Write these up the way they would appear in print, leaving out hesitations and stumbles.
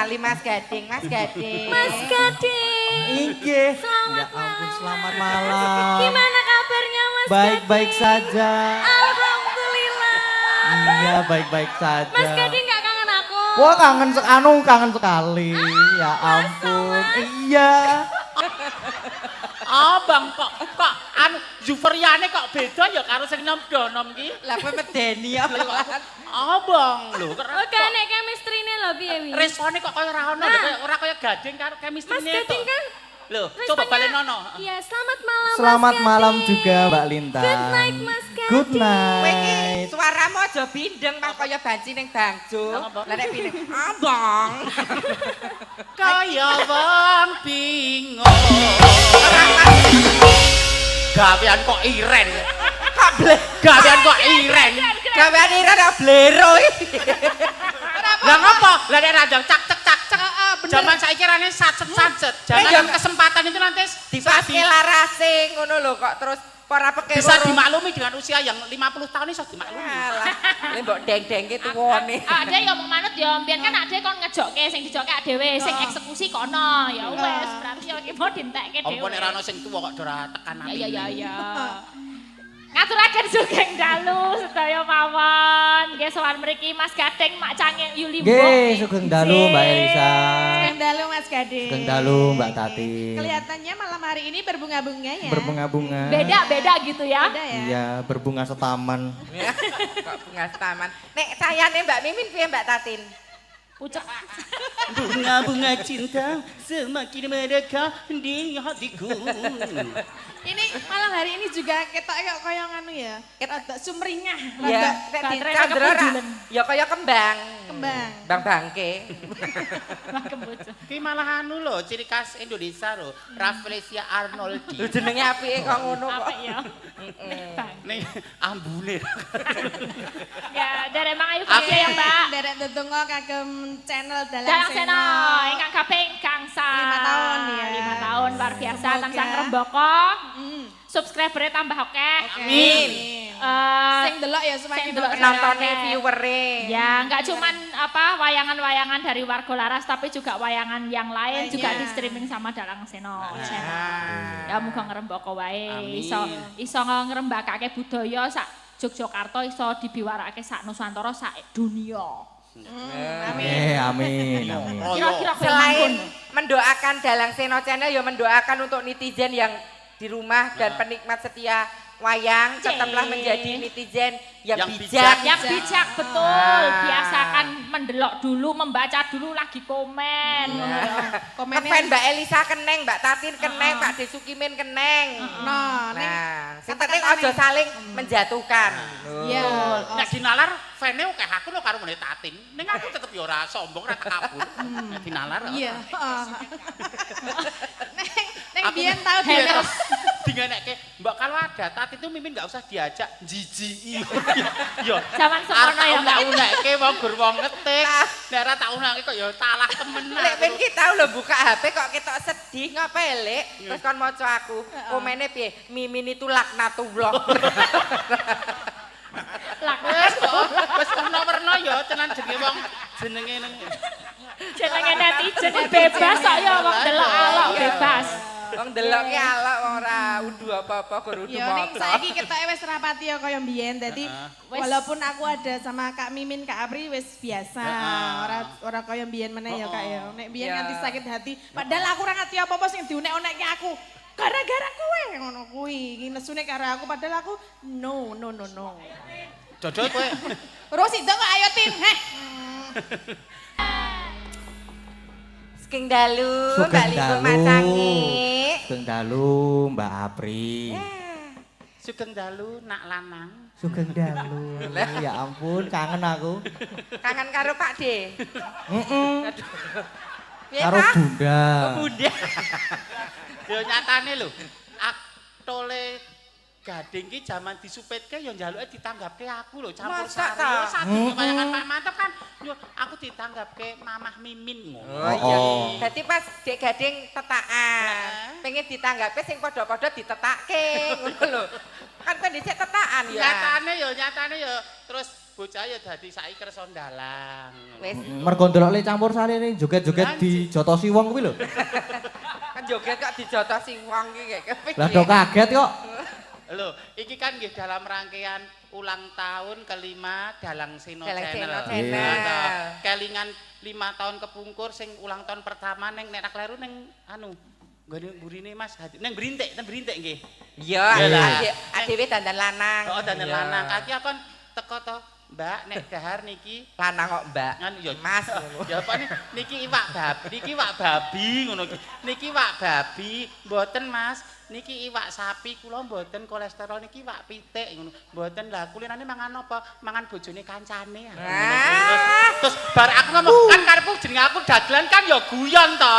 sekali Mas Gading, Mas Gading. Mas Gading. Inggih. Selamat Ya ampun, malam. selamat malam. Gimana kabarnya Mas Baik-baik Gading? saja. Alhamdulillah. Iya, baik-baik saja. Mas Gading gak kangen aku? Wah, kangen sekali. Ya ampun. Iya. Abang kok anu Juveriane kok beda ya karo sing nom-nom ki. Lah kowe medeni apa? Abang lho kok Oke, nek chemistry-ne lho piye wi? resone kok kaya ora ono ora kaya Gading karo Mas chemistry-ne Gading kan Lho, coba responnya- balen nono. Iya, selamat malam Selamat Mas malam Gading. juga Mbak Lintang. Good night Mas Gading. Good Kowe iki night. suaramu aja bindeng Mas kaya banci ning bangjo. Apa? Lah nek bindeng, abang. Kaya wong bingung. Gawean kok iren. Gawean kok iren. Gawean ira ora blero iki. Lah ngopo? Lah nek rajang cak cek cak cek. Zaman saiki rane sacet-sacet. Jangan kesempatan itu nanti bisa Dipaske larase ngono lho kok terus ora peke bisa dimaklumi dengan usia yang 50 tahun iso dimaklumi. Alah, le mbok deng-dengke tuwane. Ade ya mau manut ya, mbiyen kan ade kon ngejokke sing dijokke ade dhewe, sing eksekusi kono. Ya wes, berarti ya iki mau dientekke dhewe. Apa nek ra ono sing tuwa kok ora tekan ati. Ya. Ngaturaken sugeng dalu sedaya mawon. Nggih sowan mriki Mas Gading Mak Cange Yuli Mbok. Nggih, sugeng dalu Mbak Elisa. Dalu Mas Gading. Sugeng dalu Mbak Tati. Kelihatannya malam hari ini berbunga-bunga ya. Berbunga-bunga. Beda-beda gitu ya. Beda ya. Iya, berbunga setaman. Kok bunga taman. Nek sayane Mbak Mimin piye Mbak Tatin? Ucap. Bunga-bunga cinta semakin medekat di hatiku. Ini malam hari ini juga ketok kaya nganu ya. Rada sumringah, Ya, rada nek di Baterai Candra ora, kepujulan. ya kaya kembang. kembang. Bang bangke. Ki malah anu lho, ciri khas Indonesia lho, Rafflesia Arnoldi. Lho jenenge apike kok ngono kok. Apa ya? Ning ambune. Ya, dari Mang Ayu Fikri ya Mbak. Derek tetunggo kagem channel Dalang Dalang Seno, Seno. ingkang kaping gangsal. 5 tahun ya. 5 tahun luar biasa Semoga. tansah ngrembaka. Mm. Subscribernya tambah akeh. Amin. Sing delok ya semakin sing delok Penontonnya Oke. viewere. Ya, enggak cuman apa wayangan-wayangan dari Warga Laras tapi juga wayangan yang lain Lainnya. juga di streaming sama Dalang Seno channel. Ya muga ngrembaka wae Amin. iso ngrembakake budaya sak Yogyakarta iso dibiwarake sak Nusantara sak dunia. Amin. Kira-kira kowe Selain manggon. mendoakan Dalang Seno Channel, ya mendoakan untuk netizen yang di rumah dan penikmat setia wayang tetaplah menjadi netizen yang Yang bijak. Yang bijak betul, biasakan mendelok dulu, membaca dulu lagi komen. komennya. Ngefan Mbak Elisa keneng, Mbak Tatin keneng, Pak Desukimin keneng. Nah, ning Nah, sing penting ojo saling menjatuhkan. ya. Nek dinalar fane akeh aku lho karo ngene Tatin. Ning aku tetep ya ora sombong, ora takabur. Nek dinalar. Iya, heeh. Neng Aku- biyen tau Iya, dhewe. terus dingeneke Mbak kalau ada Tatin itu Mimin enggak usah diajak jijiki. Yo. Zaman semono ya, Mbak. Unek-unekke wong gur wong ngetik. Nek ora tak unekke kok ya talah temenan. Lek ben ki tau lho buka HP kok ketok sedih ngapa Lek? Terus kon maca aku. Komene piye? Mimin itu laknatullah. Wes kok wis warna-warna ya tenan jenenge wong jenenge nang. Jenenge netizen bebas kok ya wong delok alok bebas. Wong delok ki alok wong ora undu apa-apa gur undu Ya ning motor. saiki ketoke wis rapati ya kaya mbiyen. Dadi Wis. walaupun aku ada sama Kak Mimin, Kak Apri wis biasa. Ora kaya mbiyen meneh ya Kak ya. Nek mbiyen Ya. nganti sakit hati, padahal aku ora ngerti apa-apa sing diunek-unekke aku. Gara-gara kowe ngono kuwi. Iki nesune karo aku padahal aku no. Jojo kowe. Terus itu kok ayo Tin, heh. Sking dalu, Sugeng Mbak Linggo dalu. Macangi. Sugeng dalu Mbak Apri. Sugeng dalu nak lanang. Sugeng dalu. Ya ampun, kangen aku. Kangen karo Pak D. Heeh. Piye, Karo Pak? Bunda. Bunda. Yo nyatane lho. Aktole Gading ki jaman disupetke ya njaluke ditanggapke aku lho campur Masa sari. ta? Yo satu kebanyakan Pak Mantep kan yo aku ditanggapke Mamah Mimin ngono. Oh iya. Oh. Dadi pas Dek Gading tetakan, pengen ditanggapi sing padha-padha ditetakke ngono lho. Kan kan dhisik tetakan ya. Nyatane yo terus bocah ya dadi saiki kersa ndalang. Wis Mergo ndelok le campur sarine joget-joget dijotosi wong kuwi lho. kan joget kok dijotosi wong iki kayak kepiye. Lah do kaget kok. Lho, iki kan nggih dalam rangkaian ulang tahun kelima Dalang Seno Dalang Channel. Seno Channel. Nah, kelingan 5 tahun kepungkur sing ulang tahun pertama ning nek kleru ning anu nggone mburine Mas ning Brintik nggih. Iya, adewe dandan lanang. Oh, dandan lanang. Kaki apa teko to, Mbak, nek dahar niki Lanang kok, Mbak. kan ya Mas. Ya apa niki iwak babi ngono iki. Niki iwak babi, mboten Mas. Niki iwak sapi, kula mboten kolesterol niki iwak pitik ngono. Mboten lah kulinane mangan apa? Mangan bojone kancane. Terus bar aku ngomong kan karepku jenenge aku dagelan kan ya guyon to.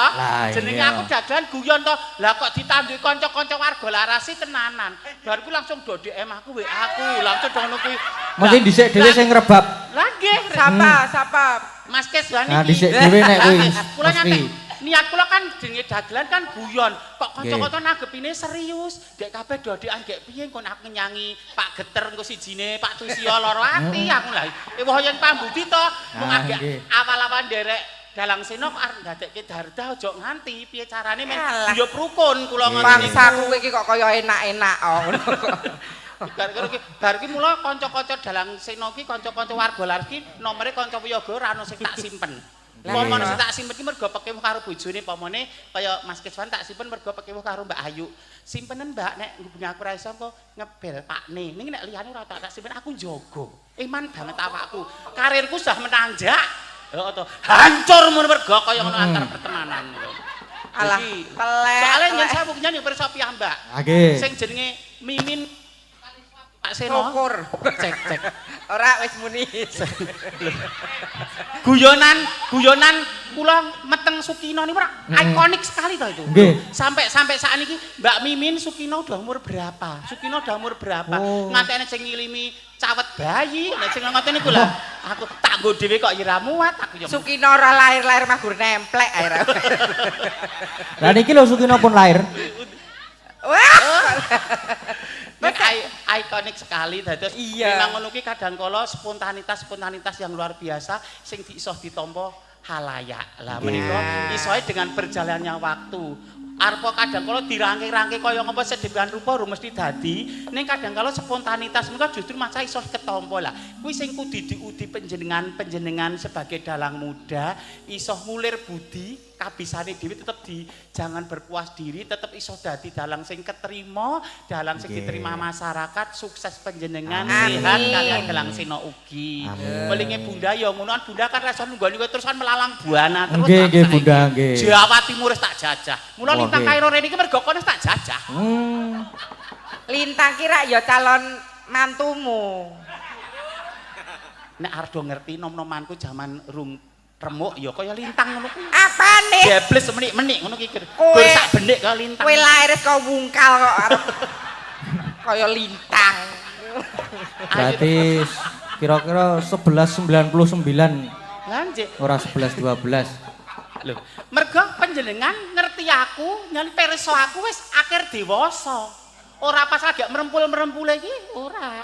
Jenenge aku dagelan guyon to. Lah kok ditanduki kanca-kanca warga larasi tenanan. Bar ku langsung do DM aku WA aku langsung ngono kuwi. Mesti dhisik dhewe sing ngrebab. Lah nggih, Siapa? Mas Keswan Nah, iki. dhisik dhewe nek kuwi Kula mesti. nyantek niat kula kan jenenge dagelan kan guyon. Kok kanca-kanca nanggepine serius. Dek kabeh dodekan gek piye kon aku nyanyi Pak Geter engko sijine Pak Tusio lara ati aku lah. Woh yen pambudi to mung agek awal-awal derek Dalang Seno kok arep ndadekke dardah aja nganti piye carane men guyub rukun kula ngono iki. Bangsaku iki kok kaya enak-enak ngono kok. Bar iki mula kanca-kanca Dalang Seno iki kanca-kanca warga lar iki nomere kanca wiyaga ora ono sing tak simpen. Pomone sing tak simpen iki mergo pekewuh karo bojone pomone kaya Mas Keswan tak simpen mergo pekewuh karo Mbak Ayu. Simpenen Mbak nek ngubungi aku ra iso apa ngebel Pakne. Ning nek liyane ora tak simpen aku njogo. Iman banget awakku. Karirku sudah menanjak. Heeh to. Hancur mun mergo kaya ngono antar pertemanan. Alah, telek. Soale yen sawung nyanyi pirsa piyambak. Nggih. Sing jenenge Mimin Pak Seno. Syukur. Cek. Ora wis muni. Guyonan kula meteng Sukino niku ikonik sekali to itu. Nggih. Sampai saat niki Mbak Mimin Sukino udah umur berapa? Ngantekne sing ngilimi cawet bayi, nek sing ngoten niku lho. Aku tak nggo dhewe kok ya ra muat aku ya. Sukino ora lahir-lahir magur nemplek ae ra. Lah niki lho Sukino pun lahir. Wah. Nek ikonik sekali dados Iya. memang ngono ki kadang kala spontanitas yang luar biasa sing iso ditampa halayak. Lah menika isoe dengan berjalannya waktu. Arepa kadang kala dirangke-rangke kaya ngapa sedemikian rupa mesti dadi ning kadang kala spontanitas menika justru maca iso ketampa lah. Kuwi sing kudu diudi panjenengan sebagai dalang muda iso ngulir budi kabisane dhewe tetep jangan berpuas diri tetep iso dadi dalang sing keterima, dalang sing diterima masyarakat, sukses panjenengan, sehat kalian Dalang Seno ugi. Welinge Bunda ya ngonoan Bunda kan rasa nunggoni terusan melalang buana terus. Nggih Bunda nggih. Jawa Timur wis tak jajah. Mula Lintang Kairo rene iki mergo kono wis tak jajah. Lintang kira ya calon mantumu. Nek ardo ngerti nom-nomanku jaman rung remuk ya kaya lintang ngono kuwi. Apane? Jebles menik-menik ngono ki. Gur sak benik kaya lintang. Kowe lahir kok wungkal kok arep kaya lintang. Berarti kira-kira 1199 Lah nggih. ora 1112. Lho, mergo panjenengan ngerti aku, nyen pirsa aku wis akhir dewasa. Ora pas lagi merempul-merempule iki ora.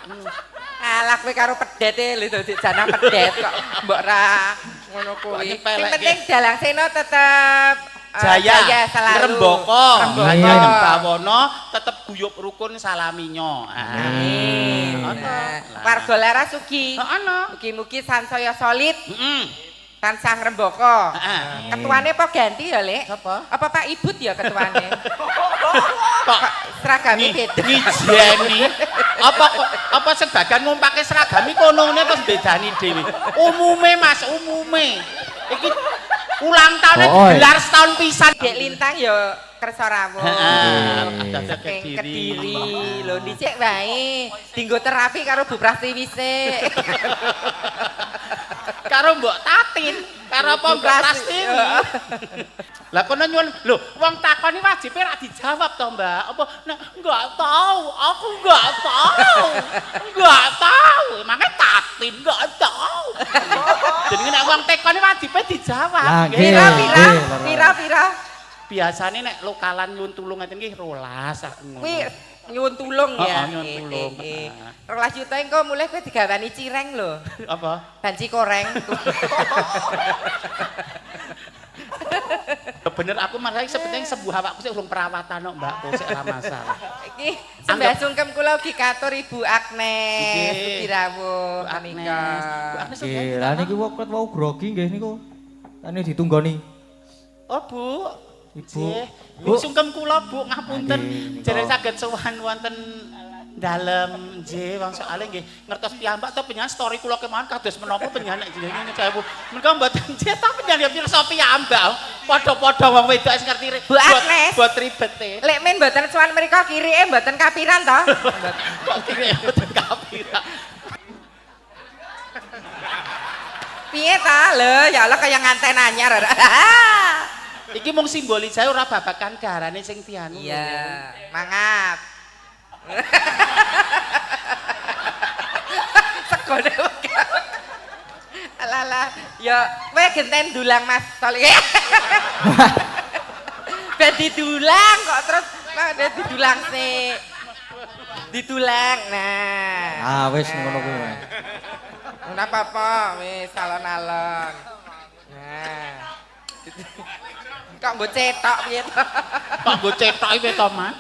Alah kowe karo pedete lho dadi jana pedet kok mbok ra ngono kuwi. Sing penting Dalang Seno tetep Jaya selalu. Rembaka, Rembaka. Bawono tetep guyub rukun salaminyo. Amin. Ana. Warga laras ugi. Ana. Mugi-mugi sansaya solid. Heeh. Tansah rembaka. Heeh. Ketuane apa ganti ya, Lek? Sapa? Apa Pak Ibut ya ketuane? Kok Seragame beda. ngijeni apa sebagian ngumpake seragam iki konone terus bedani dhewe. Umume Mas, umume. Iki ulang tahun gelar setahun pisan. Dek Lintang ya kersa rawuh. Heeh. Dadak Ning Kediri lho dhisik wae. Dinggo terapi karo Bu Prastiwise. Karo Mbok Tatin, karo apa Mbok Prastini. Lah kono nyuwun, lho wong takoni wajibe ra dijawab to, Mbak. Apa nek enggak tahu, aku enggak tahu. Enggak tahu, emangnya Tatin enggak tahu. Jadi nek wong takoni wajibe dijawab. Lah, nggih. nggih. Pira? Biasane nek lokalan nyuwun tulung ngeten iki 12 sak ngono. Kuwi nyuwun tulung ya. Nyuwun tulung. 12 juta engko mulai kowe digawani cireng lho. Apa? Banci koreng. Bener aku malah sebenarnya sembuh awakku sik urung perawatan kok Mbak, kok sik ora masalah. Iki sembah sungkem kula ugi katur Ibu Agnes, Nggih. Ugi rawuh Bu menika. Agnes Nggih, lah niki wau grogi nggih niku. Tane ditunggoni. Oh Bu, Ibu. Bu sungkem kula Bu ngapunten Nggih, jare nika. saged sowan wonten dalem nggih wong soalé nggih ngertos piyambak to penyan story kula kemawon kados menapa penyan nek jenenge saya Bu. Menika mboten nggih ta penyan ya pirsa piyambak. Padha-padha wong wedok sing ngerti Bu Agnes. buat ribete. Lek men mboten sowan mriku kirike mboten kapiran to? Kok kira mboten kapiran. Piye ta? Lho, ya Allah kaya nganten anyar. Iki mung simbolis saya ora babakan garane sing dianu. Iya, mangap. Segone Alah, ya kowe genten dulang Mas Toli. Ben didulang kok terus ada didulang sik. Ditulang. Nah. Ah wis ngono kuwi. Mas. Ora apa-apa, wis alon-alon. Nah. Kok mbok cetok piye to? Kok nggo cetok iki to, Mas?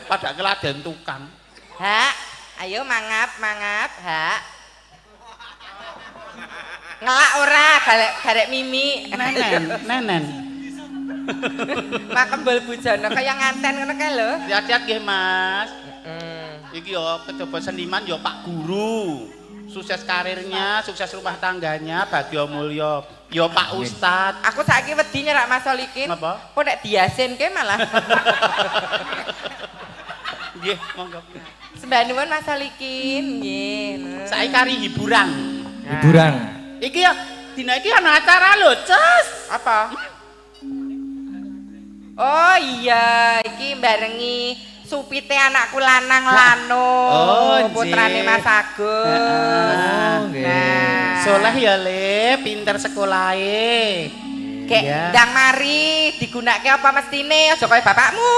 Pada keladen tukang. Hak, ayo mangap, hak. Ngelak ora, garek mimi. Nenen. Makembel bujana kaya nganten ngono kae lho. Hati-hati nggih, Mas. Iki yo kecoba seniman yo Pak Guru. Sukses karirnya, sukses rumah tangganya, Bagyo Mulyo. Yo Pak Ustad. Aku saiki wedi nyerak Mas Solikin. Napa? Kok nek diasinke malah. Nggih, monggo. Sembah nuwun Mas Solikin, nggih. Saiki kari hiburan. Hiburan. Iki ya dina iki ana acara lho, Cus. Apa? Oh iya, iki barengi supite anakku lanang Lano. Oh, putrane nggih. Mas Agus. Oh, nggih. Nah, Soleh ya Le, pinter sekolahe. Kek Iya. ndang mari digunakake apa mestine aja kaya bapakmu.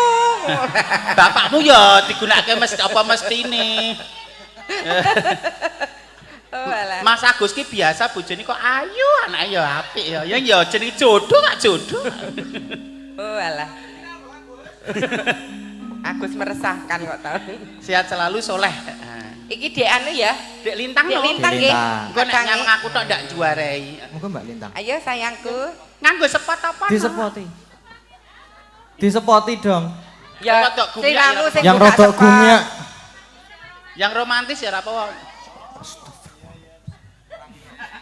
Bapakmu ya digunakake mesti apa mestine. Oh alah. Mas Agus ki biasa bojone kok ayu, anake ya apik ya. Ya jeneng jodoh kak jodoh. Oh alah. Agus meresahkan kok tau. Sehat selalu Soleh. Iki dek anu ya. Dek Lintang Dek lho. Lintang Dek nggih. Lintang. Engko nek nyameng aku tok ndak juarai. Monggo Mbak Lintang. Ayo sayangku. Nganggo sepot apa? Disepoti. Disepoti dong. Ya, Sepot kok sing gumyak anu ya. sing Yang buka rodok sepot. gumyak. Yang romantis ya apa?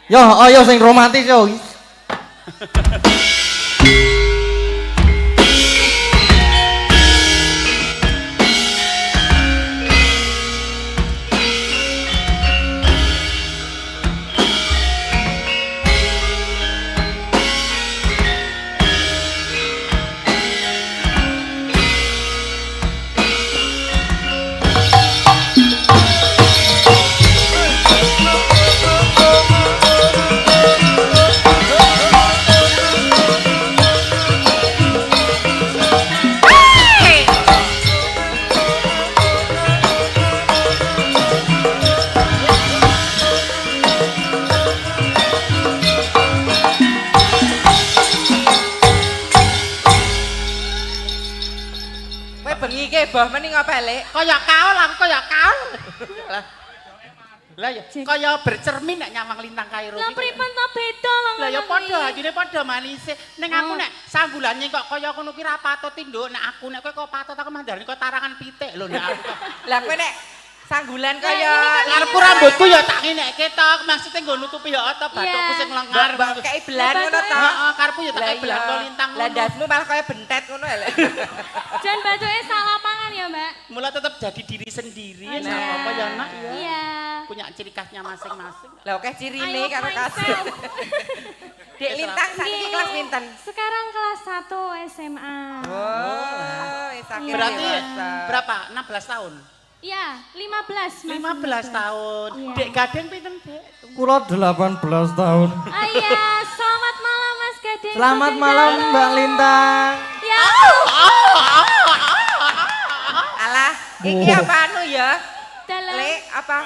Yo, ayo sing romantis yo. Kowe bengi ke boh mending apa lek? Kaya kaul aku kaya kaul. Lah ya kaya bercermin nek nyamang Lintang Kairo. Lah pripun to beda wong Lah ya lanang padha iki? ajine padha manise. Ning aku nek sanggulane kok kaya ngono ki ra patut tinduk. Nek aku nek kowe kok patut aku mandarane kok tarangan pitik lho nek aku. kok. Lah kowe nek sanggulan Lah, kaya ini kan Ngarepku rambutku ya tak ngenekke tok. Maksudnya nggo nutupi ya ta bathukku Iya. sing lengar. mbak kei belan ngono to. Heeh, karepku ya tak Lah kayak belan iya. kok Lintang Lah ngono. ndasmu malah kaya bentet ngono lek. Jan batuke salah pangan ya, Mbak. Mula tetap jadi diri sendiri Oh, ya iya. apa ya nak ya. Iya. Punya ciri khasnya masing-masing. Lah oke cirine I love karo kas. myself. Dek Lintang saiki Nggih. kelas pinten? Sekarang kelas 1 SMA. Oh, akhirnya Berarti dewasa. berapa? 16 tahun. Iya, 15 Mas. 15 tahun. Iya. Dek Gadeng pinten, Dek? Kula 18 tahun. Ah iya, selamat malam Mas Gading. Selamat Sugeng malam Dalu. Mbak Lintang. Ya. Alah, Iki apa anu ya? Dalam. Le apa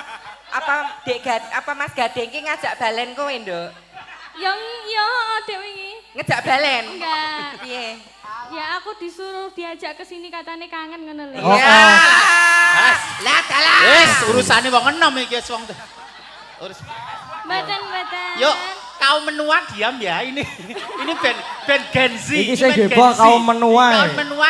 Mas Gading ki ngajak balen kowe, Nduk? Yang ya Dek wingi. Ngejak balen. Enggak. Piye? Ya aku disuruh diajak ke sini katanya kangen ngono lho. Oh, Ya. oh. Lah dalah. Wis urusane wong enom iki wong. Urus. Mboten. Yuk, kaum menua diam ya ini. Ini band Gen Z. Iki ini sing band heboh Gen Z. kaum menua. Kaum menua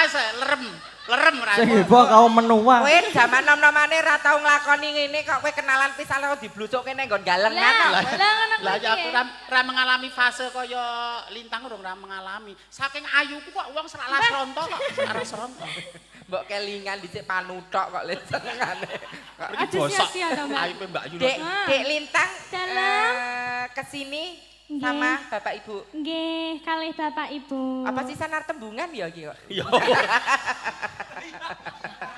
lerem ra. Sing heboh kaum menua. Kowe zaman nom-nomane ra tau nglakoni ngene kok kowe kenalan pisan karo diblusukke ning nggon galengan. Lah ngono Lah ya piye? aku ra mengalami fase kaya Lintang urung ra mengalami. Saking ayuku kok wong serak lasronto kok arep seronto. Mbok kelingan dhisik panuthok kok le senengane. Kok Iki Aduh, bosok. sia-sia to, Mbak. Ayuke Mbak Yu. Dek Lintang Dalam. kesini Nggih. sama Bapak Ibu. Nggih, kalih Bapak Ibu. Apa sih sanar tembungan ya iki kok? Yo.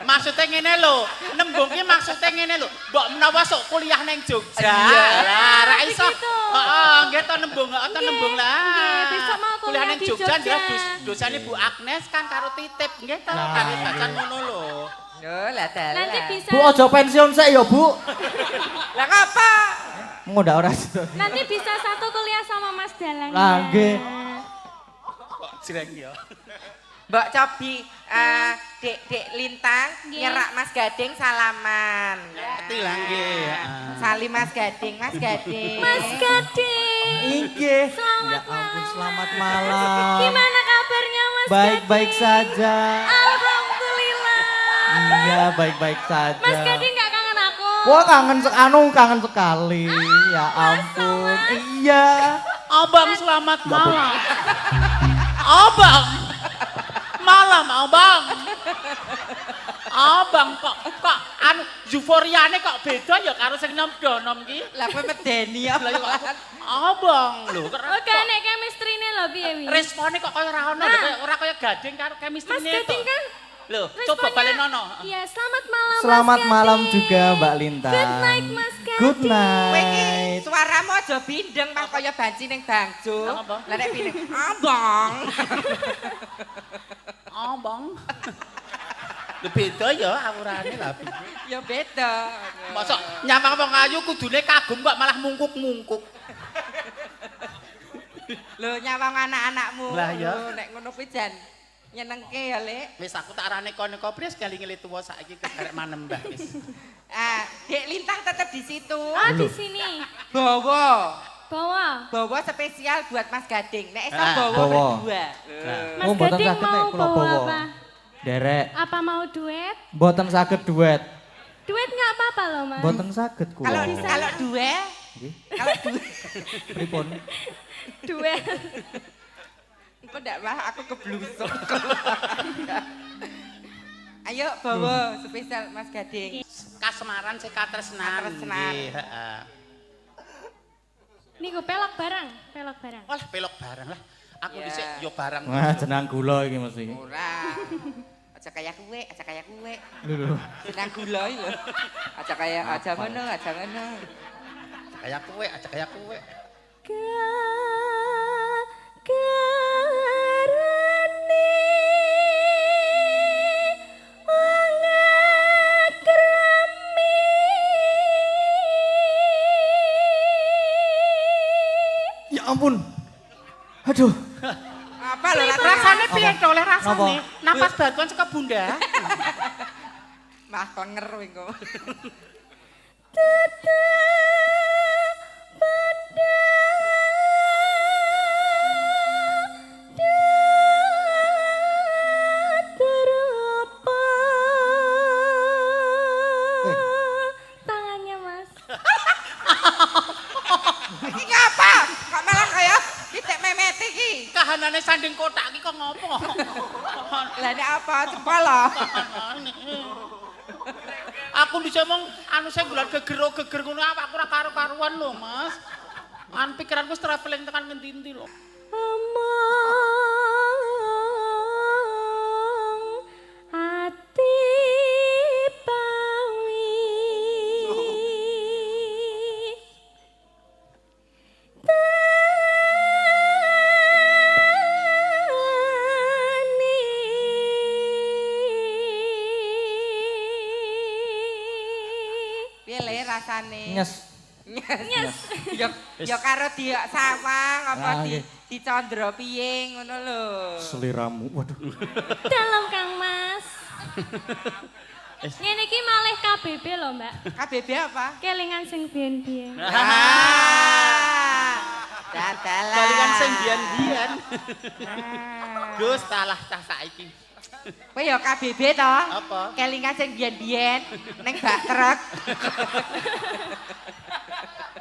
Maksudnya ngene lho, nembung ki maksudnya ngene lho. Mbok menawa sok kuliah ning Jogja. Iya. Lah ra iso. Begitu. Heeh, nggih to nembung, to nembung lah. nggih, besok mau kuliah ning di Jogja Jogja. dosane Bu Agnes kan karo titip nggih to, karo bacan ngono lho. Yo lah dalah. Nanti bisa Bu aja pensiun sik ya, Bu. Lah ngapa? Ngono ora sido. nanti bisa satu kuliah sama Mas Dalang. Lah, ya. nggih. Kok jreng ya. Mbak Cobi, Dek Lintang Nggih. nyerak Mas Gading salaman. Ngerti lah nggih. Salim Mas Gading, Mas Gading. Mas Gading. Inggih. Selamat Ya ampun, malam. selamat malam. Gimana kabarnya Mas Baik-baik Gading? saja. Alhamdulillah. Iya, baik-baik saja. Mas Gading nggak kangen aku? Wah, kangen sekali. Ya ampun. Iya. Abang selamat malam. Abang. Malam abang. Abang kok anu euforiane kok beda ya karo sing nom-nom ki. Lah kowe medeni ya. Lah ya kok abang lho kok Oke, nek chemistry-ne lho piye wi? respone kok kaya ra ono lho, ora kaya Gading karo Mas chemistry-ne to. Gading kan Lho, coba responnya- balenono. Iya, selamat malam Selamat Mas malam Gading. juga Mbak Lintang. Good night Mas Gading. Good Kowe iki night. suaramu aja bindeng mah kaya banci ning bangjo. Lah, apa? Lah nek bindeng, abang. Abang. Lho beda ya awurane lah. Ya beda. Mosok nyamang wong ayu kudune kagum kok malah mungkuk-mungkuk. Lho nyawang anak-anakmu. Lah, ya. Lho, nek ngono kuwi jan nyenengke ya, Lek. Wis aku tak arane kono pres kelingi tuwa saiki kegarek manembah wis. Dek Lintang tetep di situ. Oh, di sini. Bawa. Bawa. Spesial buat Mas Gading. Nek iso Ah, bawa bawa. berdua. Mas Oh, mboten Gading saged nek mau kula bawa bawa. apa? Derek, Apa mau duet? mboten saged duet. Duet nggak apa-apa loh Mas. Mboten saged kula. Kalau dua, Nggih. kalau dua. Pripun? Duet. Engko ndak mah aku keblusuk. Ayo bawa spesial Mas Gading. Kasemaran sing katresnan. Katresnan. Nggih, heeh. Niku pelok barang. Walah pelok barang lah. Aku Ya. dhisik yo barang. Wah, jenang gula iki mesti. Ora. Aja kaya kue, aja kaya kue. Lho. Senang gula iki lho. Aja kaya aja ngono, aja ngono. Kayak kue, aja kayak kue. Karane wong akrami. Ya ampun. Aduh. Apa lho Rasane piye to oleh rasane? Napa? Napas batuan saka bunda. Mah konger engko. Tangannya Mas. Iki ngapa? Kok malah kaya titik memet iki? Kahanane sanding kotak iki kok ngopo? Lah nek apa cepala? Aku bisa mong anu saya bulan geger ngono aku ora karo-karuan lho, Mas. An pikiranku wis traveling tekan ngendi-endi lho. Omong ati pawi tani rasane? Nyes. Nyes. Ya karo diok sawang apa Ah, nggih. dicandra piye ngono lho. Seliramu. Waduh. Dalam Kang Mas. Ngene iki malih KBB lho, Mbak. KBB apa? Kelingan sing biyen-biyen. Dadalah. Kelingan sing biyen-biyen. Gus talah cah saiki. Kowe ya KBB to? Apa? Kelingan sing biyen-biyen ning bak truk.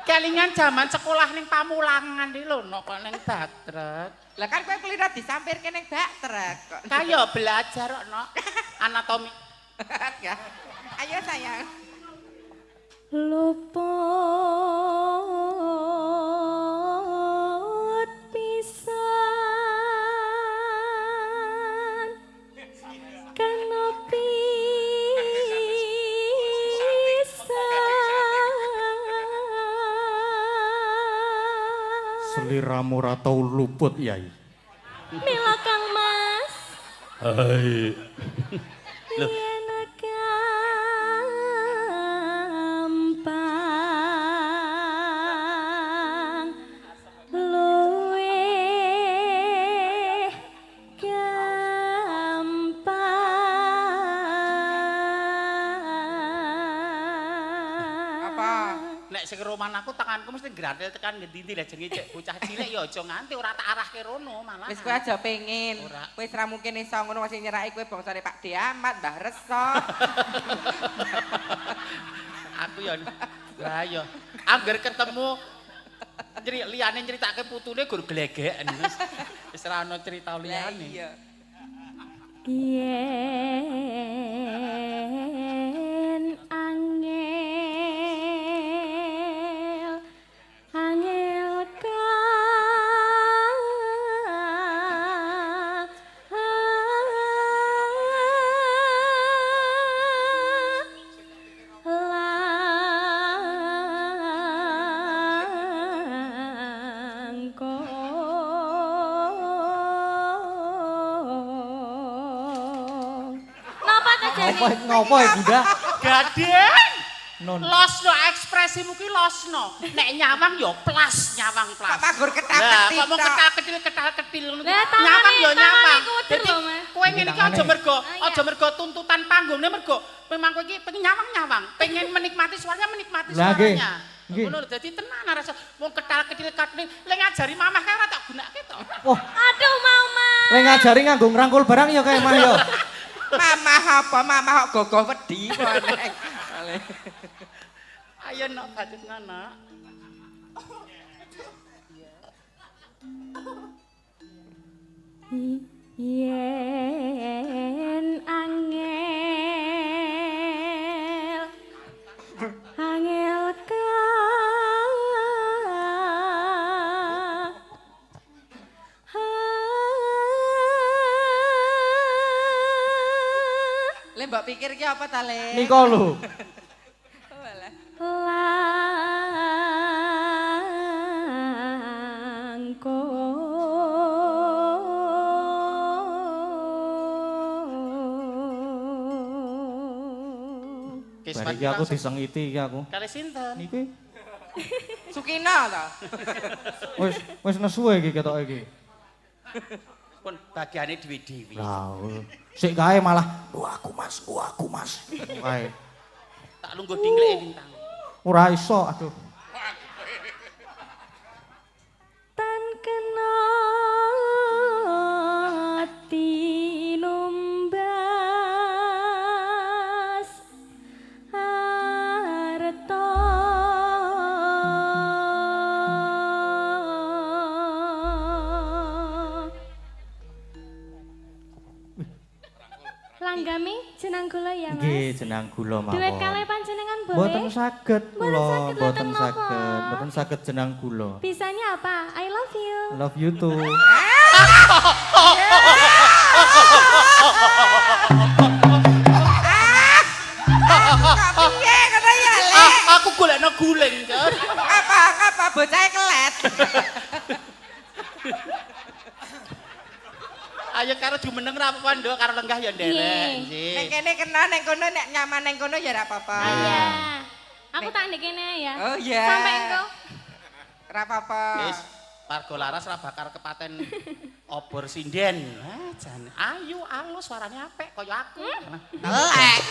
Kelingan zaman sekolah ning Pamulangan iki lho kok ning Batrek. Lah kan kowe kelira disampirke ning bak truk kok. Kaya belajar kok anatomi. Ya. Ayo sayang. Luput pisan kena pisan Seliramu ora tau luput, Yai. mila Kang Mas Hai. Loh, yen gampang luwe gampang Apa? nek sing roman aku tanganku mesti gratil tekan ngendi-endi lah jenenge cek bocah cilik ya aja nganti ora tak arahke rono malah. Wis kowe aja pengin. Ora. Kowe wis ra mungkin iso ngono masih nyeraki kowe bangsane Pak De Ahmad, Mbah Reso. Aku ya lah ya angger ketemu liyane nyritake putune gur glegeken wis ora ana cerita Lah liyane. iya. Yen angel Ngopo ya, Bunda? Gadeng. Non. Losno ekspresimu ki losno. Nek nyawang ya plas, nyawang plas. Kok magur Lah, ketak-ketik kok mau tok. ketal-ketil ngono. Lah, tangane- Nyawang ya tangane nyawang. kuder Dadi lho, Mas. kowe ngene iki aja Tangane. mergo iya. aja mergo tuntutan panggungnya mergo memang kowe iki pengen nyawang-nyawang, pengen menikmati suaranya menikmati Lah, nggih. suaranya. Nggih. Ngono lho dadi tenan rasa wong ketal-ketil kating lek ngajari mamah kae ora tak gunakake to. Oh, Aduh Mama. lek ngajari nganggo ngrangkul barang ya kayak mah ya. Mamah apa? Mamah kok gogoh wedi kok. Ayo nak badut nak. Yen angel ka Le mbok pikir ki apa ta Le? Nika lho. Wis Bariki aku disengiti iki aku. kali sinten? Niki Sukina ta? wis nesu iki ketoke iki. Pun bagiane dewi-dewi. Lah, sik kae malah aku Mas. Kae. Tak lungguh dingleke bintang. Ora iso, aduh. Tan kena tinumbas arta Langgami jeneng kula ya Mas. Nggih, jeneng gula mawon. Duet kalih panjenengan boleh? Mboten saged kula, saged, mboten mboten saged, napa? mboten saged jeneng gula. Bisanya apa? I love you. Love you too. Kok piye ngono ya Le? Aku golekno guling, Jon. Apa bocah kelet. Ayo karo jumeneng ra apa-apa, Nduk, karo lenggah ya nderek. Nggih. Nek Nggih. kene kena nek kono nek nyaman nek kono ya ora apa-apa. Iya. Aku tak ndek kene ya. Oh iya. Sampai engko. Ora apa-apa. Wis, warga laras ra bakal kepaten obor sinden. Jan, ayu alus suarane apik kaya aku. Elek.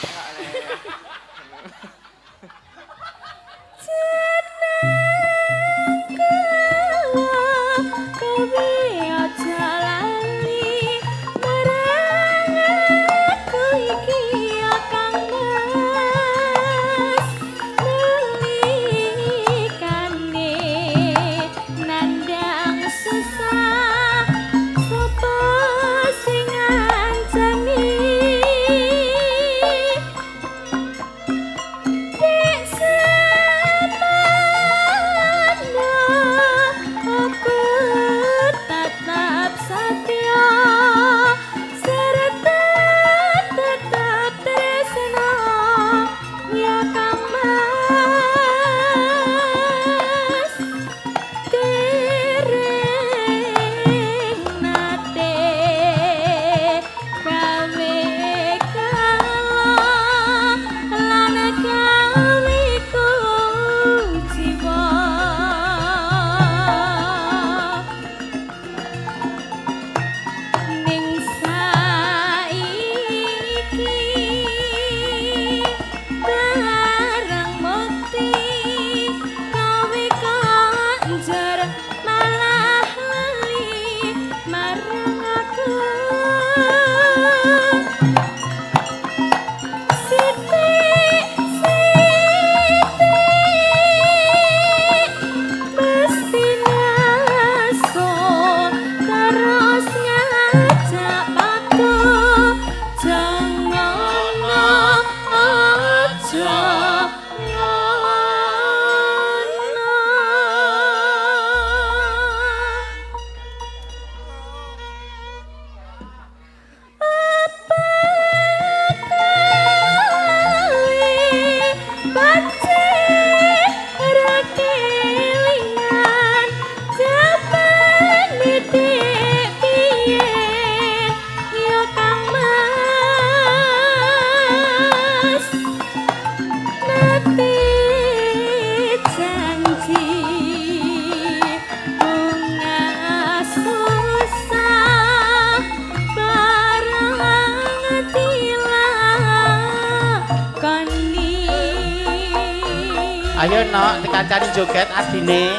Ayo nok dikancani joget adine.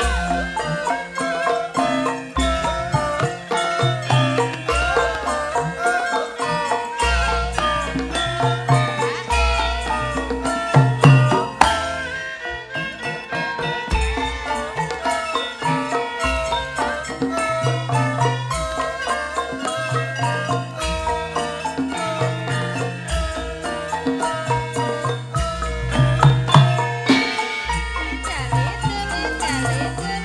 Jale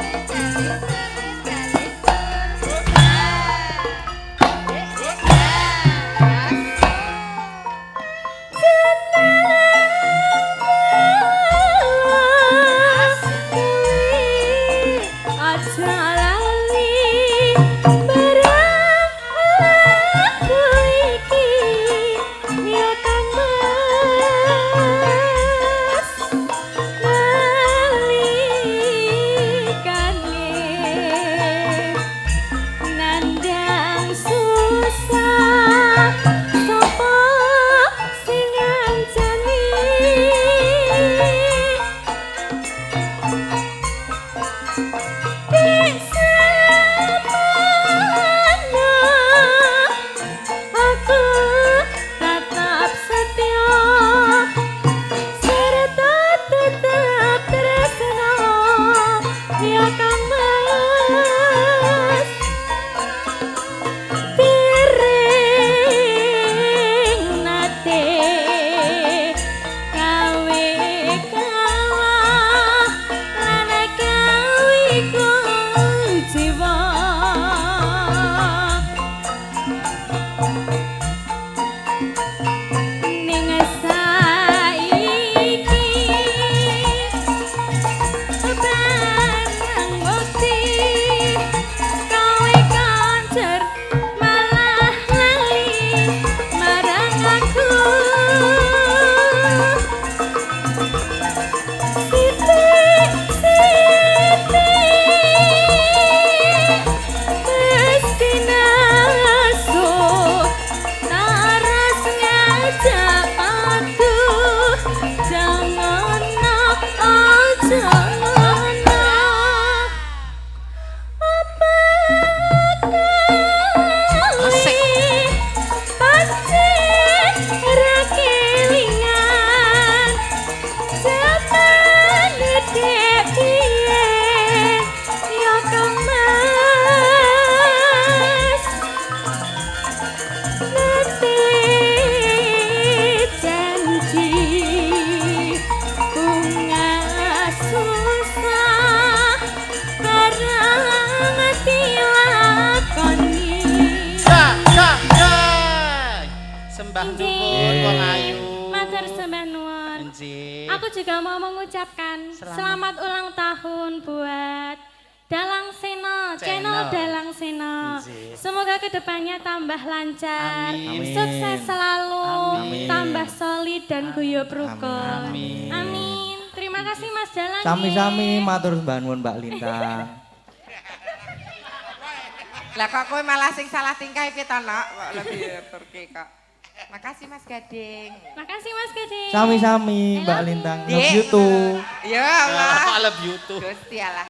sembah nuwun wong ayu. Matur sembah nuwun. Nggih. Aku juga mau mengucapkan selamat ulang tahun buat Dalang Sena, channel Dalang Sena. Nggih. Semoga kedepannya tambah lancar, Amin. sukses selalu, Amin. tambah solid dan guyub rukun. Amin. Amin. Terima kasih Mas Dalang. Sami-sami matur sembah nuwun Mbak Lintang. Lah kok kowe malah sing salah tingkah iki ta, Nak? Kok lebih turki kok. Makasih Mas Gading. Makasih Mas Gading. Sami-sami Mbak Lintang. Dik, Love you too. Ya Allah. I love you too. Gusti Allah.